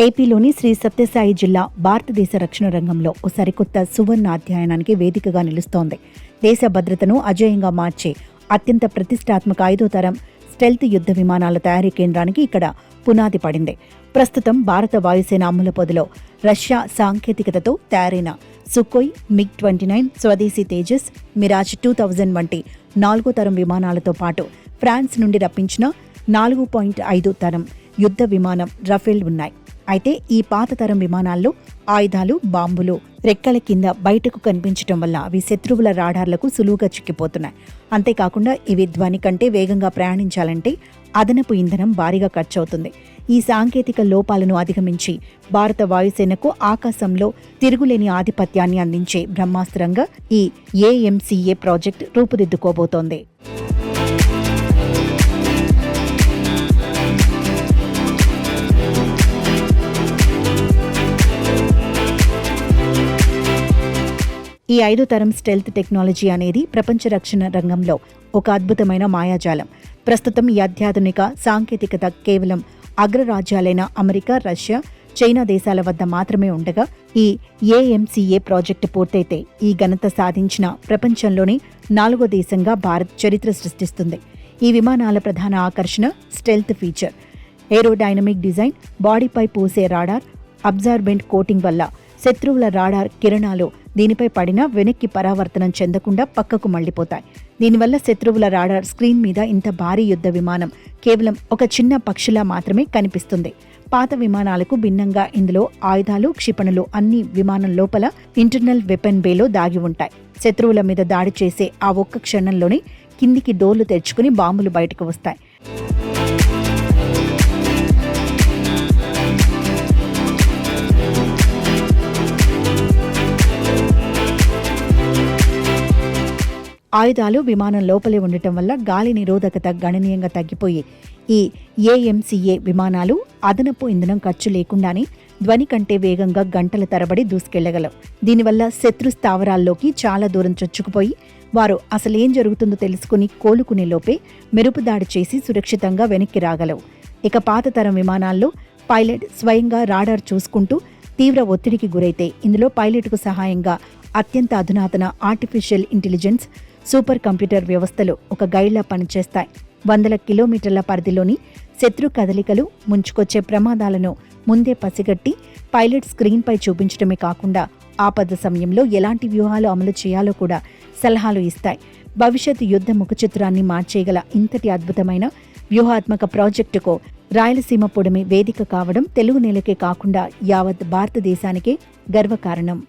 ఏపీలోని శ్రీ సత్యసాయి జిల్లా భారతదేశ రక్షణ రంగంలో ఓ సరికొత్త సువర్ణ అధ్యాయానికి వేదికగా నిలుస్తోంది. దేశ భద్రతను అజేయంగా మార్చే అత్యంత ప్రతిష్టాత్మక 5వ తరం స్టెల్త్ యుద్ధ విమానాల తయారీ కేంద్రానికి ఇక్కడ పునాది పడింది. ప్రస్తుతం భారత వాయుసేన అమ్ముల పొదిలో రష్యా సాంకేతికతతో తయారైన సుఖోయ్, MiG-29, స్వదేశీ తేజస్, మిరాజ్ 2000 వంటి 4వ తరం విమానాలతో పాటు ఫ్రాన్స్ నుండి రప్పించిన 4.5 తరం యుద్ధ విమానం రఫేల్ ఉన్నాయి. అయితే ఈ పాత తరం విమానాల్లో ఆయుధాలు, బాంబులు రెక్కల కింద బయటకు కనిపించడం వల్ల అవి శత్రువుల రాడార్లకు సులువుగా చిక్కిపోతున్నాయి. అంతేకాకుండా ఇవి ధ్వని కంటే వేగంగా ప్రయాణించాలంటే అదనపు ఇంధనం భారీగా ఖర్చవుతుంది. ఈ సాంకేతిక లోపాలను అధిగమించి భారత వాయుసేనకు ఆకాశంలో తిరుగులేని ఆధిపత్యాన్ని అందించే బ్రహ్మాస్త్రంగా ఈ AMCA ప్రాజెక్ట్ రూపుదిద్దుకోబోతోంది. ఈ 5వ తరం స్టెల్త్ టెక్నాలజీ అనేది ప్రపంచ రక్షణ రంగంలో ఒక అద్భుతమైన మాయాజాలం. ప్రస్తుతం ఈ అత్యాధునిక సాంకేతికత కేవలం అగ్రరాజ్యాలైన అమెరికా, రష్యా, చైనా దేశాల వద్ద మాత్రమే ఉండగా ఈ AMCA ప్రాజెక్టు పూర్తయితే ఈ ఘనత సాధించిన ప్రపంచంలోనే 4వ దేశంగా భారత్ చరిత్ర సృష్టిస్తుంది. ఈ విమానాల ప్రధాన ఆకర్షణ స్టెల్త్ ఫీచర్. ఏరోడైనమిక్ డిజైన్, బాడీపై పూసే రాడార్, అబ్జార్బెంట్ కోటింగ్ వల్ల శత్రువుల రాడార్ కిరణాలు దీనిపై పడినా వెనక్కి పరావర్తనం చెందకుండా పక్కకు మళ్లిపోతాయి. దీనివల్ల శత్రువుల రాడార్ స్క్రీన్ మీద ఇంత భారీ యుద్ధ విమానం కేవలం ఒక చిన్న పక్షిలా మాత్రమే కనిపిస్తుంది. పాత విమానాలకు భిన్నంగా ఇందులో ఆయుధాలు, క్షిపణులు అన్ని విమానం లోపల ఇంటర్నల్ వెపన్ బేలో దాగి ఉంటాయి. శత్రువుల మీద దాడి చేసే ఆ ఒక్క క్షణంలోనే కిందికి డోర్లు తెరుచుకుని బాంబులు బయటకు వస్తాయి. ఆయుధాలు విమానం లోపలే ఉండటం వల్ల గాలి నిరోధకత గణనీయంగా తగ్గిపోయి ఈ AMCA విమానాలు అదనపు ఇంధనం ఖర్చు లేకుండానే ధ్వని కంటే వేగంగా గంటల తరబడి దూసుకెళ్లగలవు. దీనివల్ల శత్రు స్థావరాల్లోకి చాలా దూరం చొచ్చుకుపోయి వారు అసలేం జరుగుతుందో తెలుసుకుని కోలుకునే లోపే మెరుపు దాడి చేసి సురక్షితంగా వెనక్కి రాగలవు. ఇక పాత తరం విమానాల్లో పైలట్ స్వయంగా రాడార్ చూసుకుంటూ తీవ్ర ఒత్తిడికి గురైతే ఇందులో పైలట్కు సహాయంగా అత్యంత అధునాతన ఆర్టిఫిషియల్ ఇంటెలిజెన్స్ సూపర్ కంప్యూటర్ వ్యవస్థలు ఒక గైడ్లా పనిచేస్తాయి. వందల కిలోమీటర్ల పరిధిలోని శత్రు కదలికలు, ముంచుకొచ్చే ప్రమాదాలను ముందే పసిగట్టి పైలట్ స్క్రీన్పై చూపించడమే కాకుండా ఆపద సమయంలో ఎలాంటి వ్యూహాలు అమలు చేయాలో కూడా సలహాలు ఇస్తాయి. భవిష్యత్ యుద్ధ ముఖచిత్రాన్ని మార్చేయగల ఇంతటి అద్భుతమైన వ్యూహాత్మక ప్రాజెక్టుకు రాయలసీమ పొడిమి వేదిక కావడం తెలుగు నేలకే కాకుండా యావత్ భారతదేశానికే గర్వకారణం.